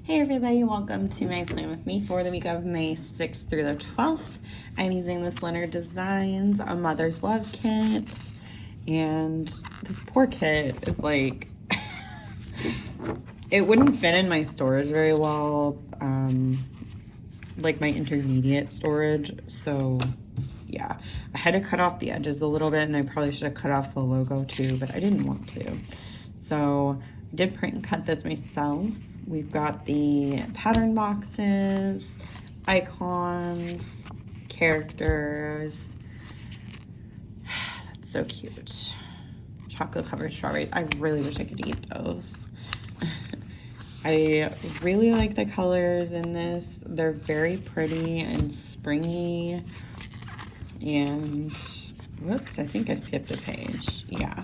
Hey everybody, welcome to my plan with me for the week of May 6th through the 12th. I'm using this Lynner Designs, a Mother's Love kit, and this poor kit is like, it wouldn't fit in my storage very well, like my intermediate storage, so yeah. I had to cut off the edges a little bit, and I probably should have cut off the logo too, but I didn't want to. So I did print and cut this myself. We've got the pattern boxes, icons, characters. That's so cute. Chocolate covered strawberries. I really wish I could eat those. I really like the colors in this. They're very pretty and springy. And whoops, I think I skipped a page. Yeah.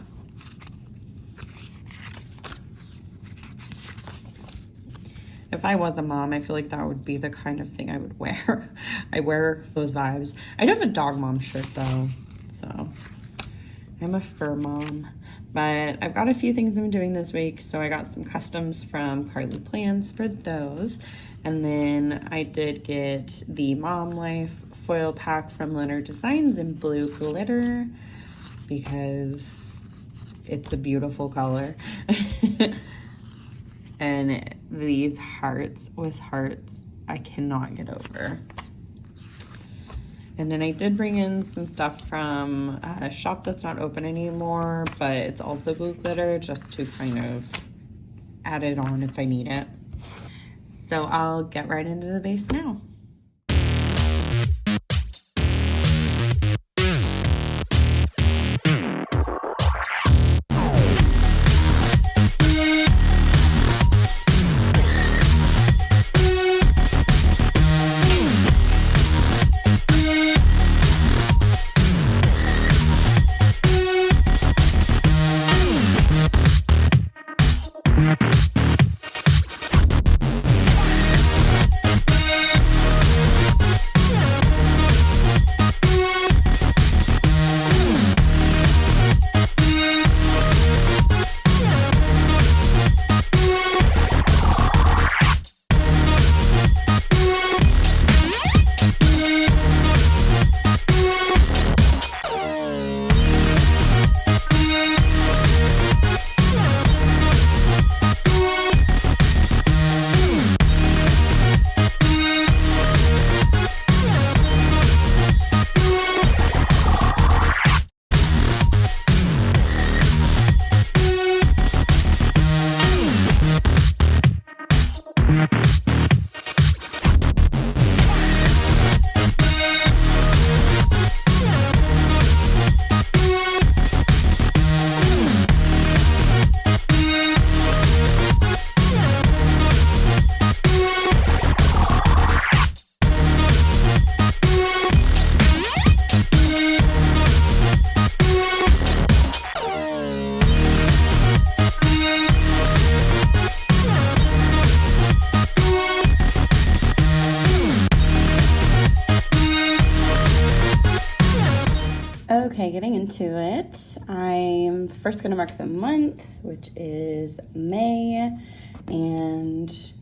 If I was a mom, I feel like that would be the kind of thing I would wear. I wear those vibes. I do have a dog mom shirt though, so I'm a fur mom. But I've got a few things I'm doing this week, so I got some customs from Carly Plans for those. And then I did get the Mom Life foil pack from Lynner Designs in blue glitter because it's a beautiful color. And these hearts with hearts, I cannot get over. And then I did bring in some stuff from a shop that's not open anymore, but it's also blue glitter just to kind of add it on if I need it. So I'll get right into the base now. Okay, getting into it, I'm first going to mark the month, which is May, and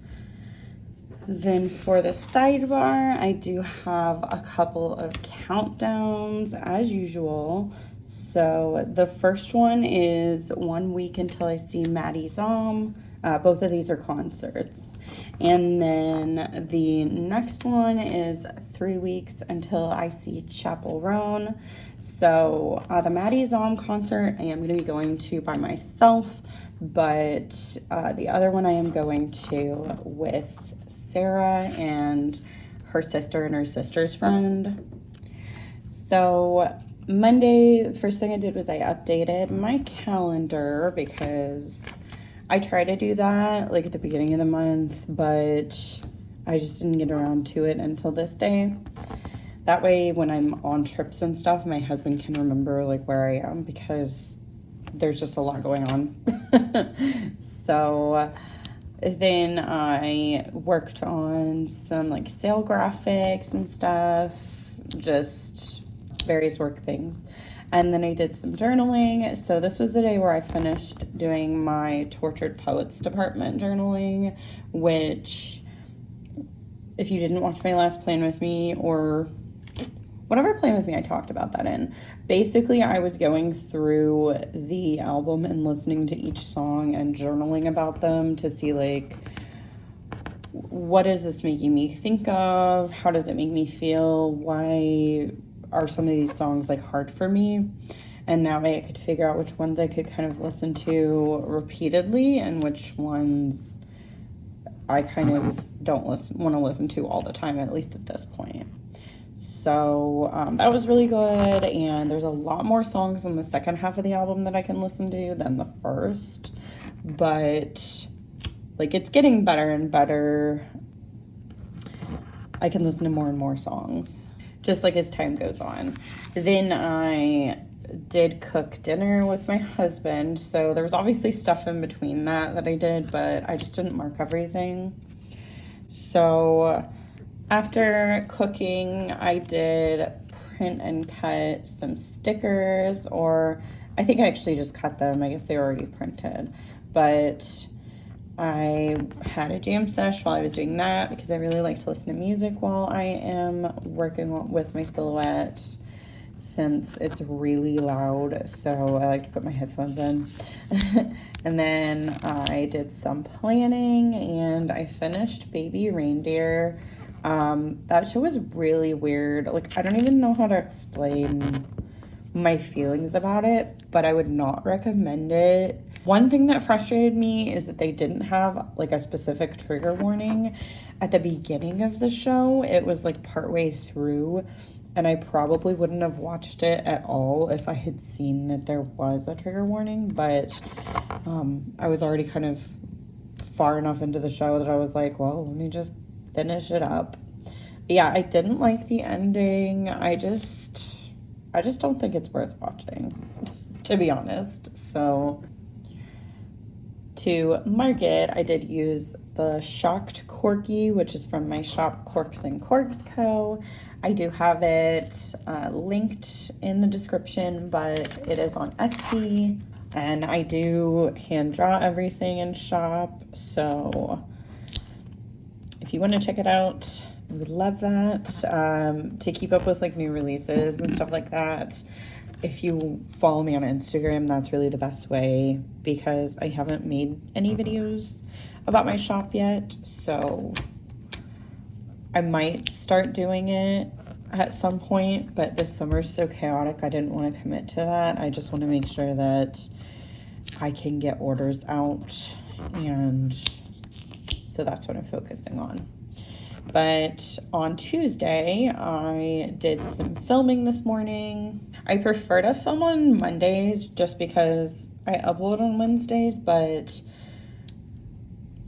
then for the sidebar, I do have a couple of countdowns as usual. So the first one is 1 week until I see Maddie Zom. Both of these are concerts. And then the next one is 3 weeks until I see Chapel Roan. So the Maddie Zom concert I am going to be going to by myself, but the other one I am going to with Sarah and her sister and her sister's friend. So Monday, the first thing I did was I updated my calendar because I try to do that like at the beginning of the month, but I just didn't get around to it until this day. That way when I'm on trips and stuff, my husband can remember like where I am because there's just a lot going on. So then I worked on some like sale graphics and stuff, just various work things. And then I did some journaling. So this was the day where I finished doing my Tortured Poets Department journaling, which, if you didn't watch my last Plan With Me or whatever Plan With Me I talked about that in, basically I was going through the album and listening to each song and journaling about them to see, like, what is this making me think of? How does it make me feel? Why are some of these songs, like, hard for me? And that way I could figure out which ones I could kind of listen to repeatedly and which ones I kind of don't want to listen to all the time, at least at this point. So that was really good, and there's a lot more songs in the second half of the album that I can listen to than the first, but, like, it's getting better and better. I can listen to more and more songs, just, like, as time goes on. Then I did cook dinner with my husband, so there was obviously stuff in between that I did, but I just didn't mark everything. So after cooking, I did print and cut some stickers, or I think I actually just cut them. I guess they were already printed, but I had a jam sesh while I was doing that because I really like to listen to music while I am working with my silhouette, since it's really loud, so I like to put my headphones in. And then I did some planning, and I finished Baby Reindeer. That show was really weird. Like, I don't even know how to explain my feelings about it, but I would not recommend it. One thing that frustrated me is that they didn't have, like, a specific trigger warning at the beginning of the show. It was, like, partway through, and I probably wouldn't have watched it at all if I had seen that there was a trigger warning, but I was already kind of far enough into the show that I was like, well, let me just finish it up. But yeah, I didn't like the ending. I just don't think it's worth watching, to be honest. So to mark it, I did use the Shocked Corky, which is from my shop, Corks and Corgs Co. I do have it linked in the description, but it is on Etsy, and I do hand draw everything in shop, so if you want to check it out, I would love that. To keep up with, like, new releases and stuff like that, if you follow me on Instagram, that's really the best way, because I haven't made any videos about my shop yet, so I might start doing it at some point, but this summer's so chaotic, I didn't want to commit to that. I just want to make sure that I can get orders out, and so that's what I'm focusing on. But on Tuesday, I did some filming this morning. I prefer to film on Mondays just because I upload on Wednesdays, but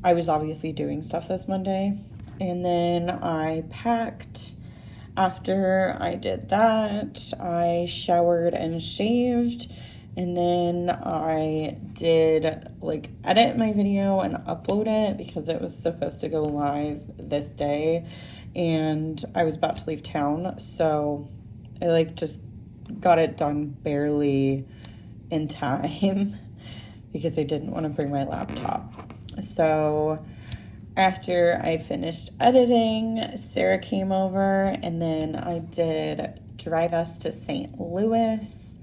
I was obviously doing stuff this Monday. And then I packed. After I did that, I showered and shaved. And then I did, like, edit my video and upload it because it was supposed to go live this day. And I was about to leave town, so I, like, just got it done barely in time because I didn't want to bring my laptop. So after I finished editing, Sarah came over, and then I did drive us to St. Louis.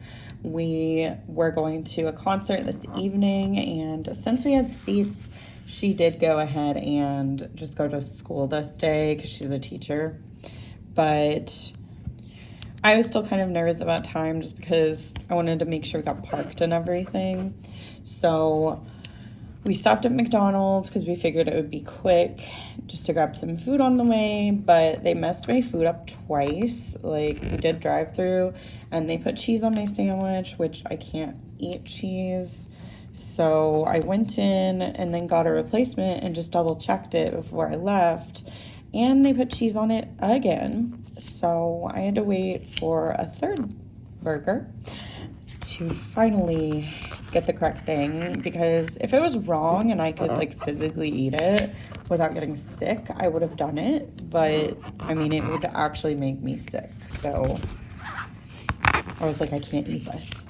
We were going to a concert this evening, and since we had seats, she did go ahead and just go to school this day because she's a teacher. But I was still kind of nervous about time just because I wanted to make sure we got parked and everything. So we stopped at McDonald's because we figured it would be quick just to grab some food on the way, but they messed my food up twice. Like, we did drive through, and they put cheese on my sandwich, which I can't eat cheese. So I went in and then got a replacement and just double checked it before I left, and they put cheese on it again. So I had to wait for a third burger to finally get the correct thing, because if it was wrong and I could, like, physically eat it without getting sick, I would have done it, but I mean, it would actually make me sick. So I was like, I can't eat this.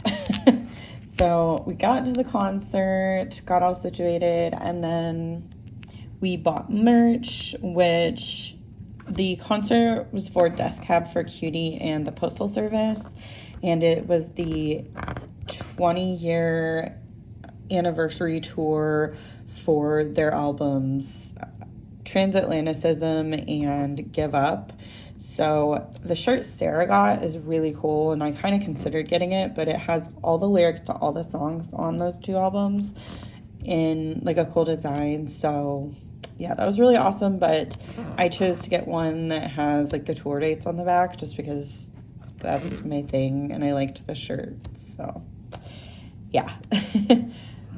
So we got to the concert, got all situated, and then we bought merch, which the concert was for Death Cab for Cutie and the Postal Service, and it was the 20-year anniversary tour for their albums Transatlanticism and Give Up. So the shirt Sarah got is really cool, and I kind of considered getting it, but it has all the lyrics to all the songs on those two albums in like a cool design. So yeah, that was really awesome, but I chose to get one that has like the tour dates on the back just because that's my thing and I liked the shirt. So yeah.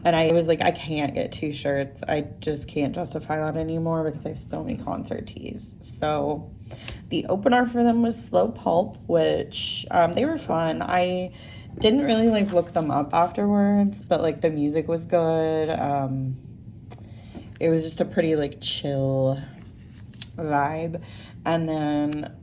And I was like, I can't get two shirts. I just can't justify that anymore because I have so many concert tees. So the opener for them was Slow Pulp, which they were fun. I didn't really like look them up afterwards, but like the music was good. It was just a pretty like chill vibe. And then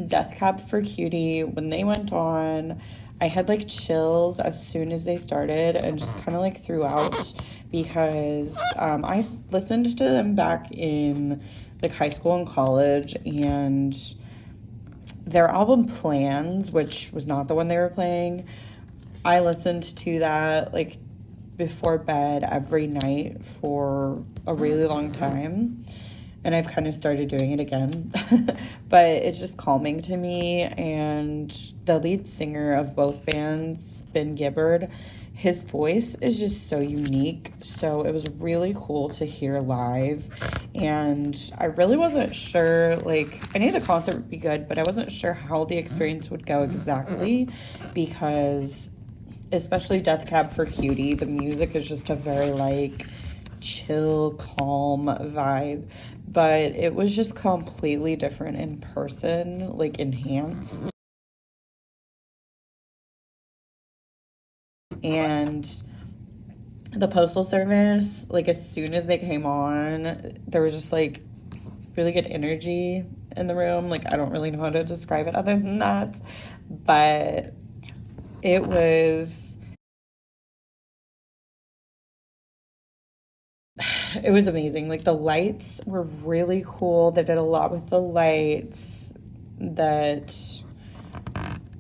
Death Cab for Cutie, when they went on, I had like chills as soon as they started and just kind of like throughout because I listened to them back in like high school and college, and their album Plans, which was not the one they were playing, I listened to that like before bed every night for a really long time. And I've kind of started doing it again. But it's just calming to me. And the lead singer of both bands, Ben Gibbard, his voice is just so unique. So it was really cool to hear live. And I really wasn't sure, like, I knew the concert would be good, but I wasn't sure how the experience would go exactly. Because, especially Death Cab for Cutie, the music is just a very, like, chill, calm vibe. But it was just completely different in person, like enhanced. And the Postal Service, like as soon as they came on, there was just like really good energy in the room. Like I don't really know how to describe it other than that. But it was amazing. Like the lights were really cool. They did a lot with the lights that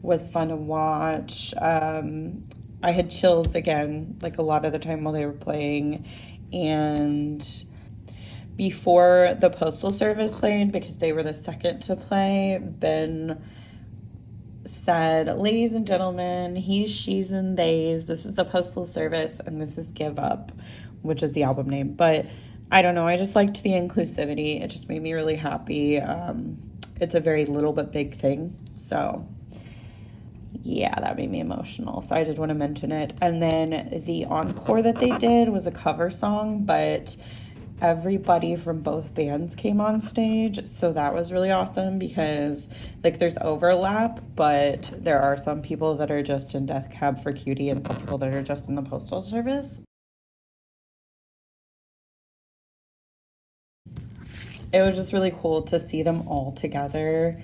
was fun to watch. I had chills again, like a lot of the time while they were playing. And before the Postal Service played, because they were the second to play, Ben said, "Ladies and gentlemen, he's, she's, and theys. This is the Postal Service, and this is Give Up," which is the album name. But I don't know, I just liked the inclusivity. It just made me really happy. It's a very little but big thing. So yeah, that made me emotional. So I did want to mention it. And then the encore that they did was a cover song, but everybody from both bands came on stage. So that was really awesome because like there's overlap, but there are some people that are just in Death Cab for Cutie and some people that are just in the Postal Service. It was just really cool to see them all together.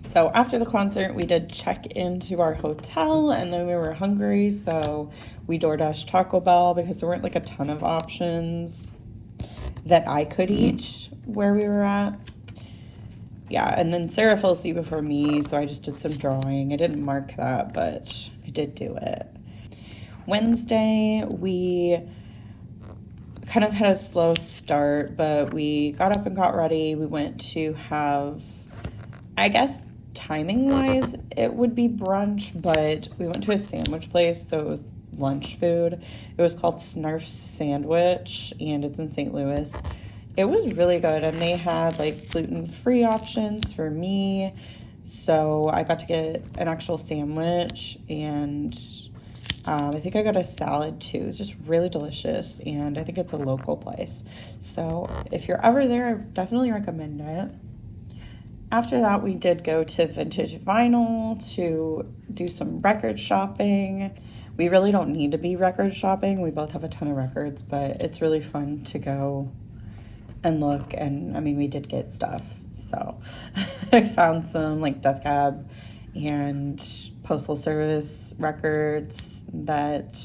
So after the concert, we did check into our hotel, and then we were hungry, so we DoorDashed Taco Bell because there weren't like a ton of options that I could eat where we were at. Yeah, and then Sarah fell asleep before me, so I just did some drawing. I didn't mark that, but I did do it. Wednesday, we kind of had a slow start, but we got up and got ready. We went to have, I guess timing wise it would be brunch, but we went to a sandwich place, so it was lunch food. It was called Snarf's Sandwich, and it's in St. Louis. It was really good, and they had like gluten-free options for me, so I got to get an actual sandwich, and I think I got a salad too. It's just really delicious, and I think it's a local place. So if you're ever there, I definitely recommend it. After that, we did go to Vintage Vinyl to do some record shopping. We really don't need to be record shopping. We both have a ton of records, but it's really fun to go and look. And I mean, we did get stuff. So I found some like Death Cab and Postal Service records that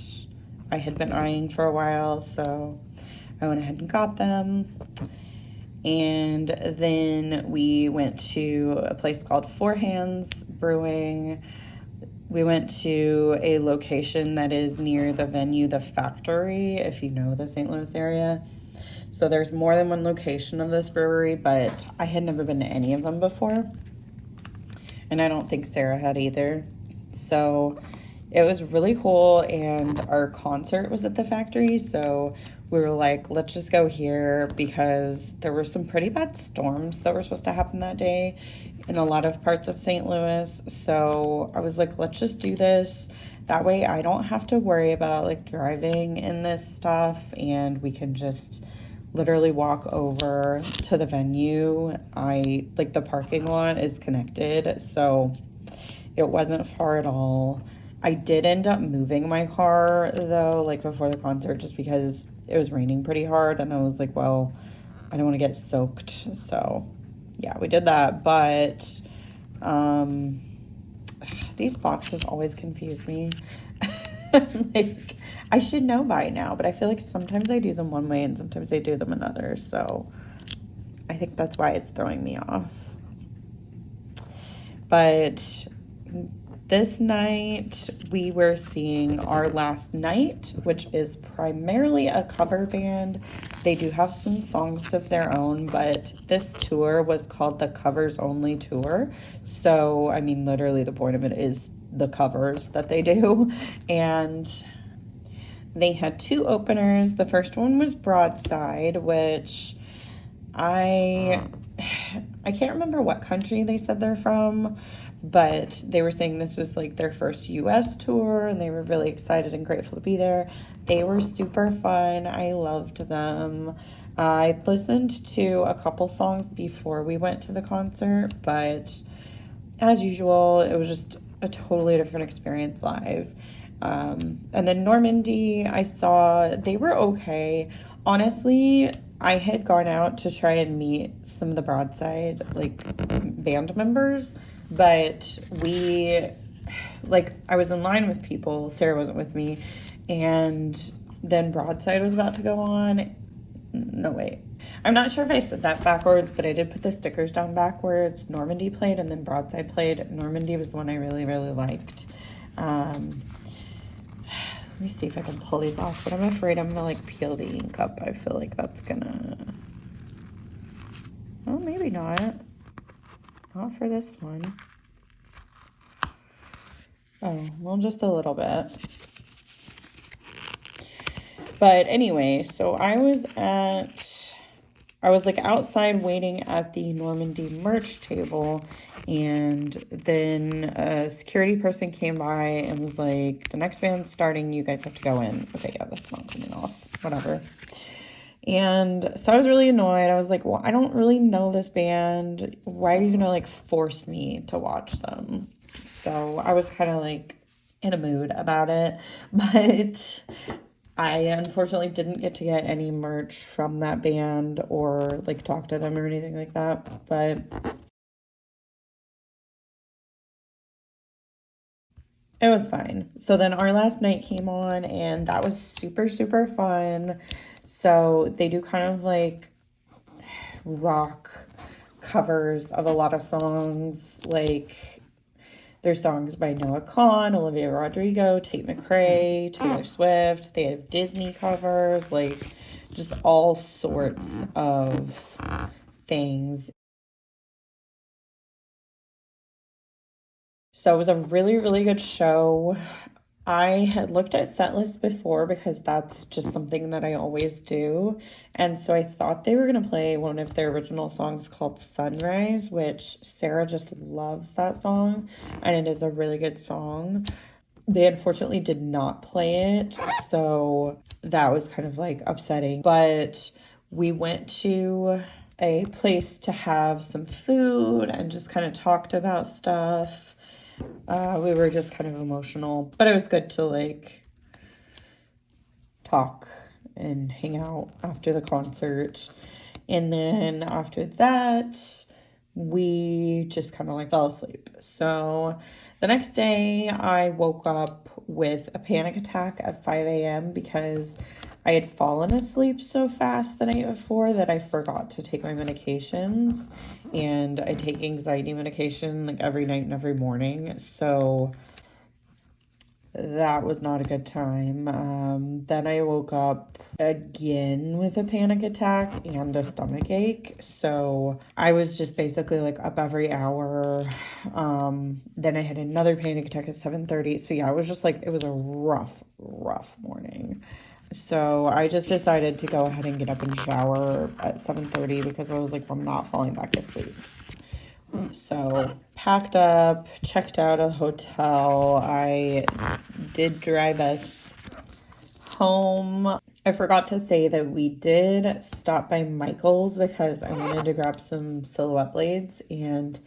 I had been eyeing for a while, so I went ahead and got them. And then we went to a place called Four Hands Brewing. We went to a location that is near the venue, The Factory, if you know the St. Louis area. So there's more than one location of this brewery, but I had never been to any of them before. And I don't think Sarah had either. So it was really cool, and our concert was at the Factory, so we were like, let's just go here, because there were some pretty bad storms that were supposed to happen that day in a lot of parts of St. Louis. So I was like, let's just do this. That way I don't have to worry about like driving in this stuff, and we can just literally walk over to the venue. The parking lot is connected, so it wasn't far at all. I did end up moving my car though, like before the concert, just because it was raining pretty hard, and I was like, well, I don't want to get soaked. So yeah, we did that. But these boxes always confuse me. Like, I should know by now, but I feel like sometimes I do them one way and sometimes I do them another. So I think that's why it's throwing me off. But this night we were seeing Our Last Night, which is primarily a cover band. They do have some songs of their own, but this tour was called the Covers Only Tour. So, I mean, literally the point of it is the covers that they do. And they had two openers. The first one was Broadside, which I can't remember what country they said they're from, but they were saying this was like their first US tour, and they were really excited and grateful to be there. They were super fun. I loved them. I listened to a couple songs before we went to the concert, but as usual, it was just a totally different experience live. And then Normandy, I saw, they were okay. Honestly, I had gone out to try and meet some of the Broadside, band members, but I was in line with people. Sarah wasn't with me, and then Broadside was about to go on. No, wait. I'm not sure if I said that backwards, but I did put the stickers down backwards. Normandy played, and then Broadside played. Normandy was the one I really, really liked. Let me see if I can pull these off, but I'm afraid I'm gonna peel the ink up. I feel like that's gonna, well, maybe not. Not for this one. Oh, well, just a little bit. But anyway, so I was outside waiting at the Normandy merch table, and then a security person came by and was like, the next band's starting, you guys have to go in. Okay, yeah, that's not coming off, whatever. And so I was really annoyed. I was like, well, I don't really know this band. Why are you gonna force me to watch them? So I was kind of in a mood about it, but I unfortunately didn't get to get any merch from that band or talk to them or anything like that, but it was fine. So then Our Last Night came on, and that was super, super fun. So they do kind of rock covers of a lot of songs. There's songs by Noah Kahan, Olivia Rodrigo, Tate McRae, Taylor Swift. They have Disney covers, just all sorts of things. So it was a really, really good show. I had looked at set lists before because that's just something that I always do. And so I thought they were going to play one of their original songs called Sunrise, which Sarah just loves that song, and it is a really good song. They unfortunately did not play it, so that was kind of upsetting. But we went to a place to have some food and just kind of talked about stuff. We were just kind of emotional, but it was good to talk and hang out after the concert. And then after that, we just kind of like fell asleep. So the next day I woke up with a panic attack at 5 a.m. because I had fallen asleep so fast the night before that I forgot to take my medications. And I take anxiety medication like every night and every morning. So that was not a good time. Then I woke up again with a panic attack and a stomach ache. So I was just basically like up every hour. Then I had another panic attack at 7:30. So yeah, it was just like, it was a rough morning. So I just decided to go ahead and get up and shower at 7:30 because I was like, I'm not falling back asleep. So packed up, checked out of the hotel. I did drive us home. I forgot to say that we did stop by Michael's because I wanted to grab some silhouette blades, and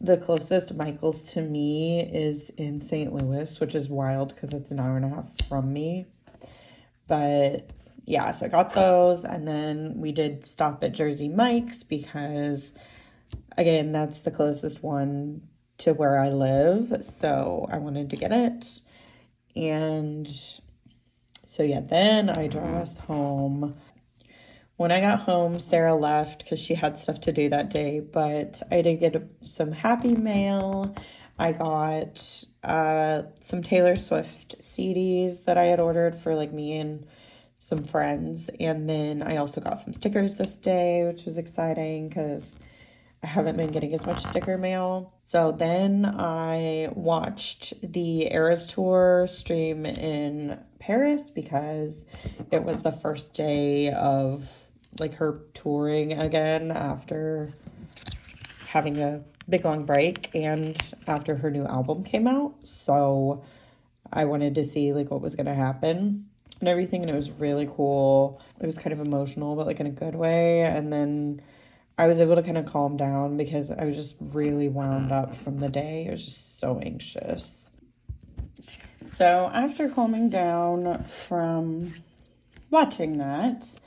the closest Michael's to me is in St. Louis, which is wild because it's an hour and a half from me. But yeah, so I got those, and then we did stop at Jersey Mike's because, again, that's the closest one to where I live, so I wanted to get it. And so yeah, then I drove us home. When I got home, Sarah left because she had stuff to do that day, but I did get some Happy Mail. I got some Taylor Swift CDs that I had ordered for like me and some friends. And then I also got some stickers this day, which was exciting because I haven't been getting as much sticker mail. So then I watched the Eras Tour stream in Paris because it was the first day of like her touring again after having a big long break and after her new album came out. So I wanted to see like what was going to happen and everything, and it was really cool. It was kind of emotional, but like in a good way. And then I was able to kind of calm down because I was just really wound up from the day. I was just so anxious. So after calming down from watching that,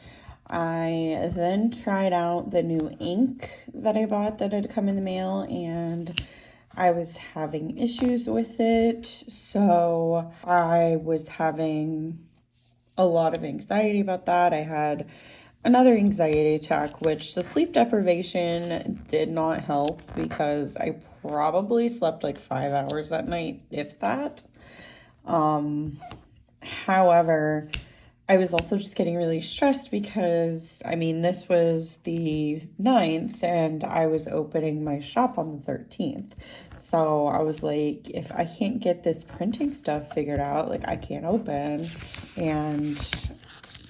I then tried out the new ink that I bought that had come in the mail, and I was having issues with it. So I was having a lot of anxiety about that. I had another anxiety attack, which the sleep deprivation did not help because I probably slept like 5 hours that night, if that. However, I was also just getting really stressed because, I mean, this was the 9th and I was opening my shop on the 13th. So I was like, if I can't get this printing stuff figured out, like I can't open. And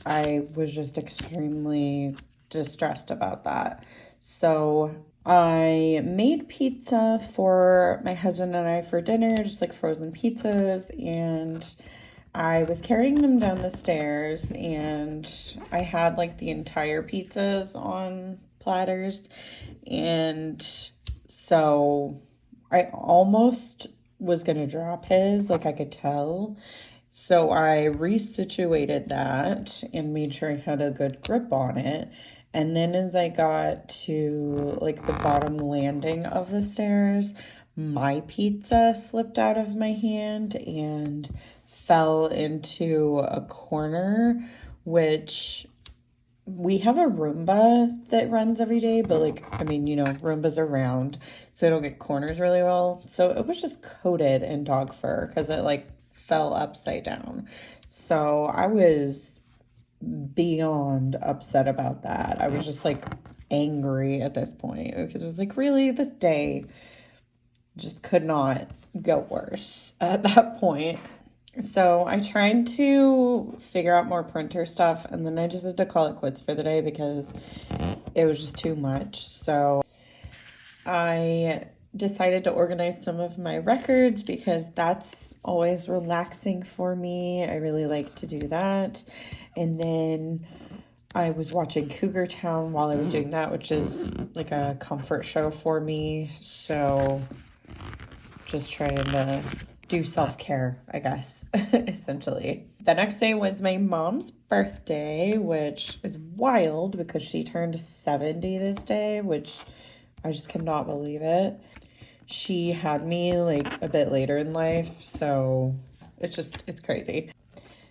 I was just extremely distressed about that. So I made pizza for my husband and I for dinner, just like frozen pizzas, and I was carrying them down the stairs, and I had like the entire pizzas on platters, and so I almost was gonna drop his, like I could tell. So I resituated that and made sure I had a good grip on it. And then as I got to like the bottom landing of the stairs, my pizza slipped out of my hand and fell into a corner, which we have a Roomba that runs every day, but like, I mean, you know, Roombas are round, so they don't get corners really well. So it was just coated in dog fur because it like fell upside down. So I was beyond upset about that. I was just like angry at this point because it was like, really, this day just could not go worse at that point. So I tried to figure out more printer stuff, and then I just had to call it quits for the day because it was just too much. So I decided to organize some of my records because that's always relaxing for me. I really like to do that. And then I was watching Cougar Town while I was doing that, which is like a comfort show for me. So just trying to do self-care, I guess, essentially. The next day was my mom's birthday, which is wild because she turned 70 this day, which I just cannot believe it. She had me like a bit later in life, so it's crazy.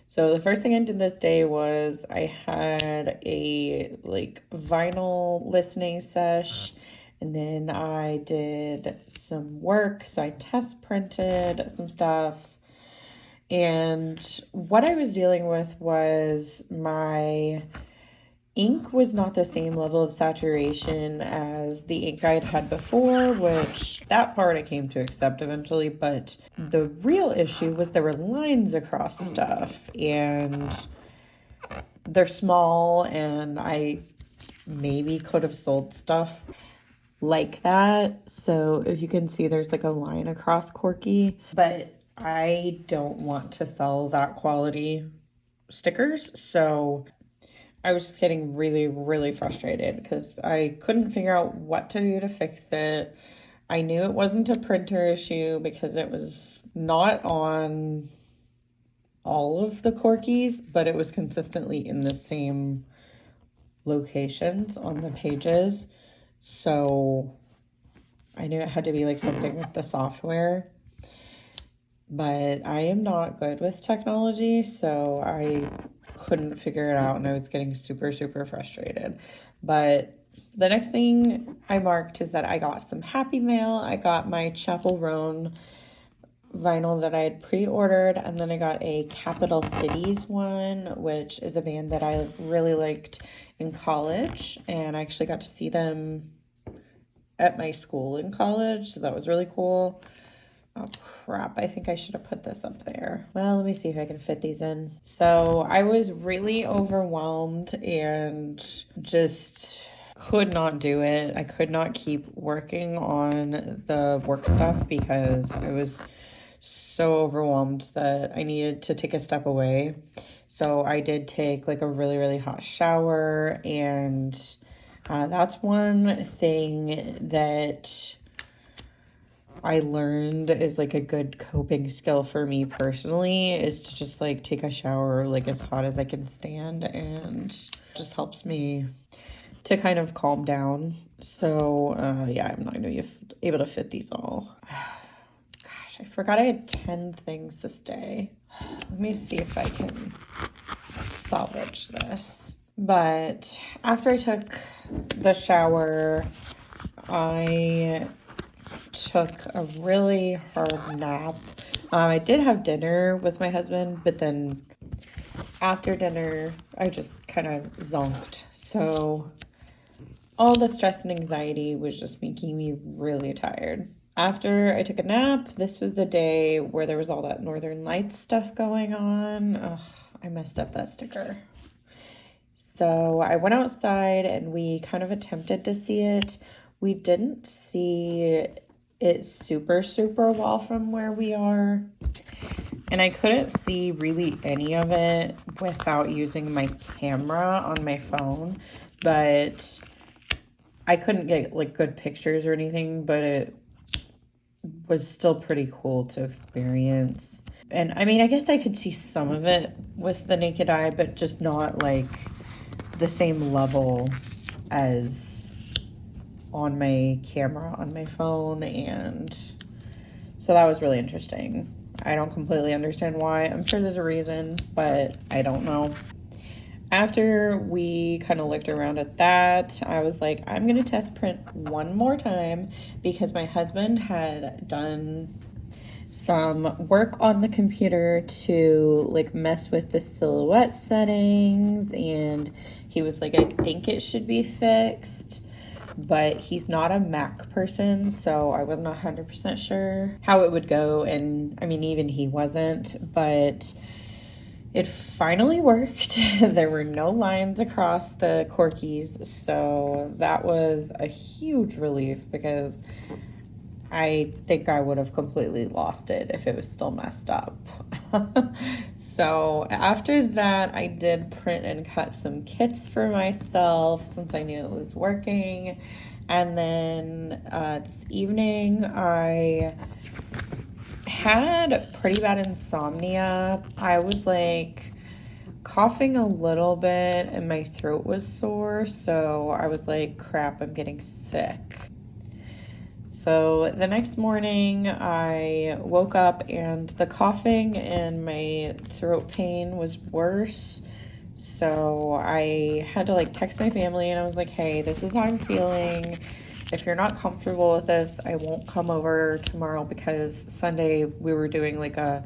So the first thing I did this day was I had a like vinyl listening sesh, and then I did some work. So I test printed some stuff. And what I was dealing with was my ink was not the same level of saturation as the ink I had before, which that part I came to accept eventually. But the real issue was there were lines across stuff, and they're small, and I maybe could have sold stuff like that. So if you can see, there's like a line across Corky, but I don't want to sell that quality stickers. So I was just getting really, really frustrated because I couldn't figure out what to do to fix it. I knew it wasn't a printer issue because it was not on all of the Corkies, but it was consistently in the same locations on the pages. So I knew it had to be like something with the software. But I am not good with technology, so I couldn't figure it out, and I was getting super, super frustrated. But the next thing I marked is that I got some Happy Mail. I got my Chapel Roan vinyl that I had pre-ordered, and then I got a Capital Cities one, which is a band that I really liked in college, and I actually got to see them at my school in college, so that was really cool. Oh crap, I think I should have put this up there. Well, let me see if I can fit these in. So I was really overwhelmed and just could not do it. I could not keep working on the work stuff because I was so overwhelmed that I needed to take a step away. So I did take like a really, really hot shower, and that's one thing that I learned is like a good coping skill for me personally, is to just like take a shower like as hot as I can stand, and just helps me to kind of calm down. So yeah, I'm not gonna be able to fit these all. Gosh, I forgot I had 10 things this day. Let me see if I can salvage this. But after I took the shower, I took a really hard nap. I did have dinner with my husband, but then after dinner, I just kind of zonked. So all the stress and anxiety was just making me really tired. After I took a nap, this was the day where there was all that Northern Lights stuff going on. Ugh, I messed up that sticker. So I went outside and we kind of attempted to see it. We didn't see it super, super well from where we are. And I couldn't see really any of it without using my camera on my phone. But I couldn't get like good pictures or anything, but it was still pretty cool to experience. And I mean, I guess I could see some of it with the naked eye, but just not like the same level as on my camera on my phone. And so that was really interesting. I don't completely understand why. I'm sure there's a reason, but I don't know. After we kind of looked around at that, I was like, I'm going to test print one more time because my husband had done some work on the computer to like mess with the silhouette settings, and he was like, I think it should be fixed, but he's not a Mac person, so I wasn't 100% sure how it would go. And I mean, even he wasn't, but it finally worked. There were no lines across the Corkies, so that was a huge relief because I think I would have completely lost it if it was still messed up. So after that, I did print and cut some kits for myself since I knew it was working. And then this evening, I had pretty bad insomnia. I was like coughing a little bit and my throat was sore. So I was like, crap, I'm getting sick. So the next morning I woke up and the coughing and my throat pain was worse. So I had to like text my family and I was like, hey, this is how I'm feeling. If you're not comfortable with this, I won't come over tomorrow because Sunday we were doing like a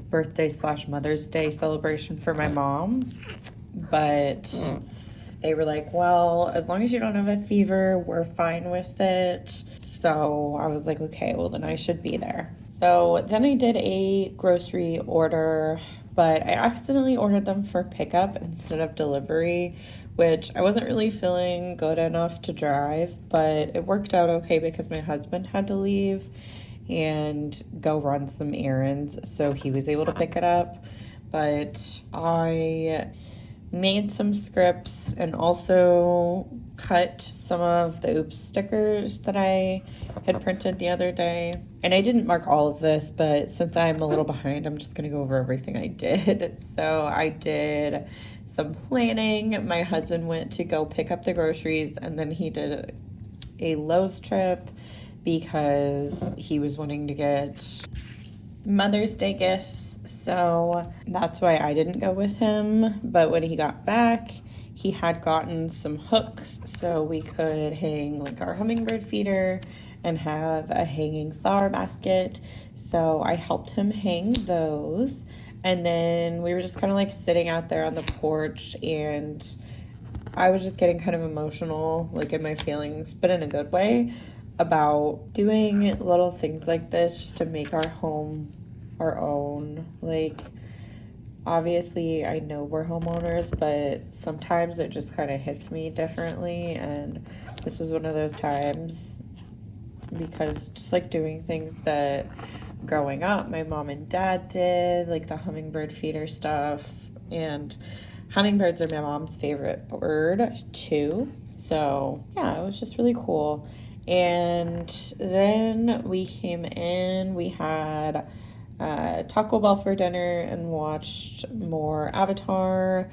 birthday / Mother's Day celebration for my mom. But they were like, well, as long as you don't have a fever, we're fine with it. So I was like, okay, well, then I should be there. So then I did a grocery order, but I accidentally ordered them for pickup instead of delivery, which I wasn't really feeling good enough to drive, but it worked out okay because my husband had to leave and go run some errands, so he was able to pick it up. But I made some scripts and also cut some of the oops stickers that I had printed the other day. And I didn't mark all of this, but since I'm a little behind, I'm just going to go over everything I did. So I did some planning. My husband went to go pick up the groceries, and then he did a Lowe's trip because he was wanting to get Mother's Day gifts, so that's why I didn't go with him. But when he got back, he had gotten some hooks so we could hang like our hummingbird feeder and have a hanging flower basket. So I helped him hang those, and then we were just kind of like sitting out there on the porch, and I was just getting kind of emotional, like in my feelings, but in a good way, about doing little things like this just to make our home our own. Like, obviously I know we're homeowners, but sometimes it just kind of hits me differently, and this was one of those times because just like doing things that growing up my mom and dad did, like the hummingbird feeder stuff, and hummingbirds are my mom's favorite bird too. So yeah, it was just really cool. And then we came in, we had Taco Bell for dinner and watched more Avatar.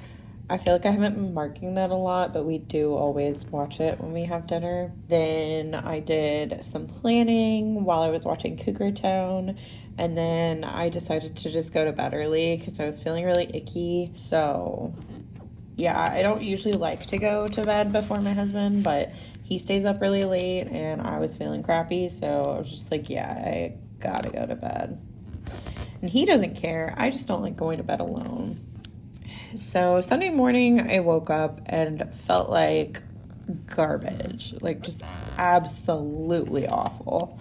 I feel like I haven't been marking that a lot, but we do always watch it when we have dinner. Then I did some planning while I was watching Cougar Town, and then I decided to just go to bed early because I was feeling really icky. So yeah, I don't usually like to go to bed before my husband, but he stays up really late and I was feeling crappy, so I was just like, yeah, I gotta go to bed. And he doesn't care. I just don't like going to bed alone. So Sunday morning, I woke up and felt like garbage, like just absolutely awful.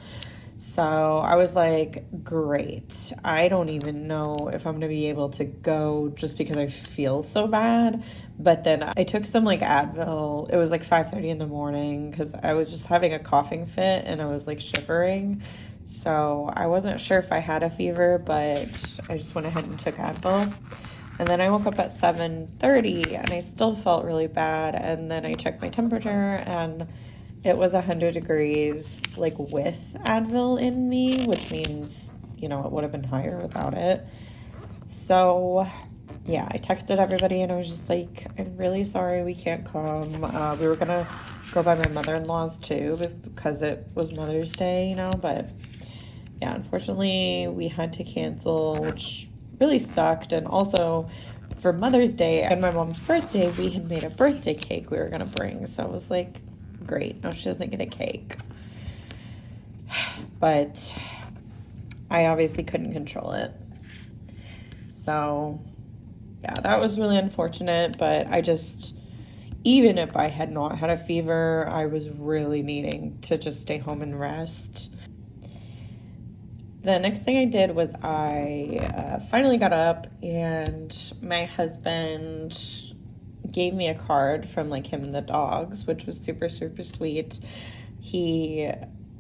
So I was like, great. I don't even know if I'm going to be able to go just because I feel so bad. But then I took some like Advil. It was like 5:30 in the morning because I was just having a coughing fit and I was like shivering. So I wasn't sure if I had a fever, but I just went ahead and took Advil. And then I woke up at 7:30 and I still felt really bad. And then I checked my temperature and it was 100 degrees, like with Advil in me, which means, you know, it would have been higher without it. So yeah, I texted everybody and I was just like, I'm really sorry we can't come. We were gonna go by my mother-in-law's too because it was Mother's Day, you know, but yeah, unfortunately we had to cancel, which really sucked. And also for Mother's Day and my mom's birthday, we had made a birthday cake we were gonna bring. So I was like, great, no, she doesn't get a cake. But I obviously couldn't control it. So yeah, that was really unfortunate, but I just, even if I had not had a fever, I was really needing to just stay home and rest. The next thing I did was I finally got up and my husband gave me a card from like him and the dogs, which was super, super sweet. He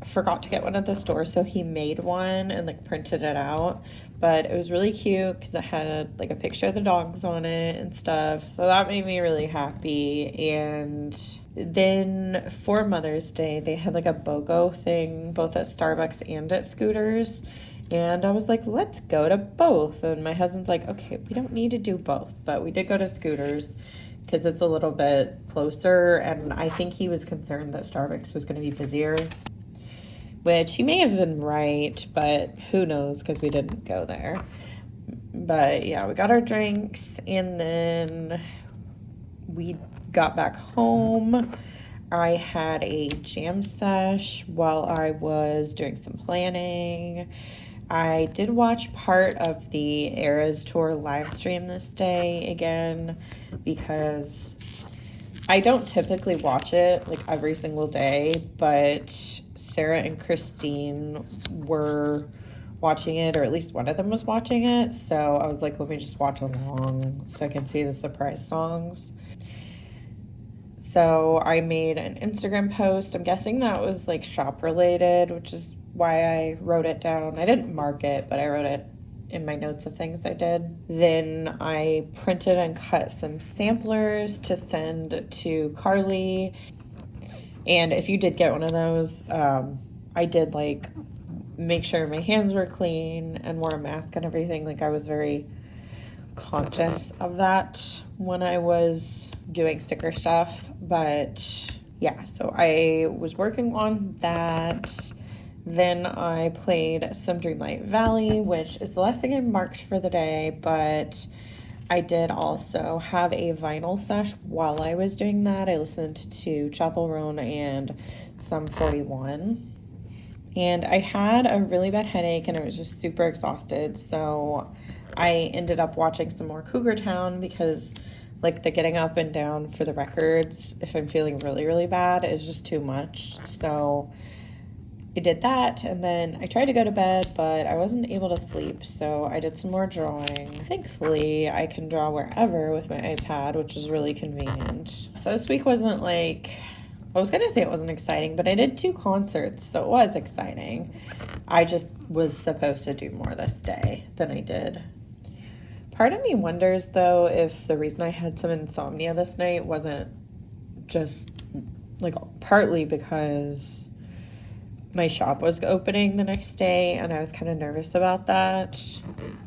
forgot to get one at the store, so he made one and like printed it out, but it was really cute because it had like a picture of the dogs on it and stuff, so that made me really happy. And then for Mother's Day they had like a BOGO thing both at Starbucks and at Scooters, and I was like, let's go to both. And my husband's like, okay, we don't need to do both, but we did go to Scooters because it's a little bit closer, and I think he was concerned that Starbucks was going to be busier. which he may have been right, but who knows because we didn't go there. But yeah, we got our drinks and then we got back home. I had a jam sesh while I was doing some planning. I did watch part of the Eras Tour live stream this day again because I don't typically watch it like every single day, but Sarah and Christine were watching it, or at least one of them was watching it. So I was like, let me just watch along so I can see the surprise songs. So I made an Instagram post. I'm guessing that was like shop related, which is why I wrote it down. I didn't mark it, but I wrote it in my notes of things I did. Then I printed and cut some samplers to send to Carly. And if you did get one of those, I did like make sure my hands were clean and wore a mask and everything. Like I was very conscious of that when I was doing sticker stuff. But yeah, so I was working on that. Then I played some Dreamlight Valley, which is the last thing I marked for the day, but I did also have a vinyl sesh while I was doing that. I listened to Chapel Roan and Sum 41. And I had a really bad headache and I was just super exhausted. So I ended up watching some more Cougar Town because like the getting up and down for the records, if I'm feeling really, really bad, is just too much. So I did that and then I tried to go to bed, but I wasn't able to sleep. So I did some more drawing. Thankfully, I can draw wherever with my iPad, which is really convenient. So this week wasn't like, I was going to say it wasn't exciting, but I did 2 concerts, so it was exciting. I just was supposed to do more this day than I did. Part of me wonders, though, if the reason I had some insomnia this night wasn't just, like, partly because my shop was opening the next day, and I was kind of nervous about that.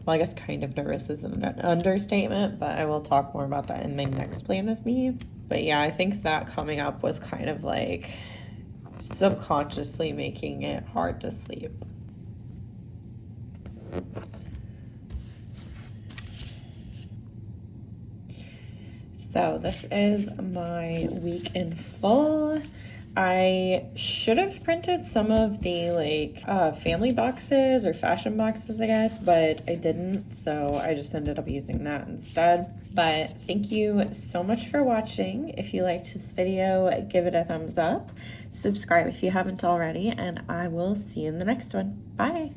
Well, I guess kind of nervous isn't an understatement, but I will talk more about that in my next plan with me. But yeah, I think that coming up was kind of like subconsciously making it hard to sleep. So this is my week in full. I should have printed some of the family boxes or fashion boxes, I guess, but I didn't, so I just ended up using that instead. But thank you so much for watching. If you liked this video, give it a thumbs up. Subscribe if you haven't already, and I will see you in the next one. Bye.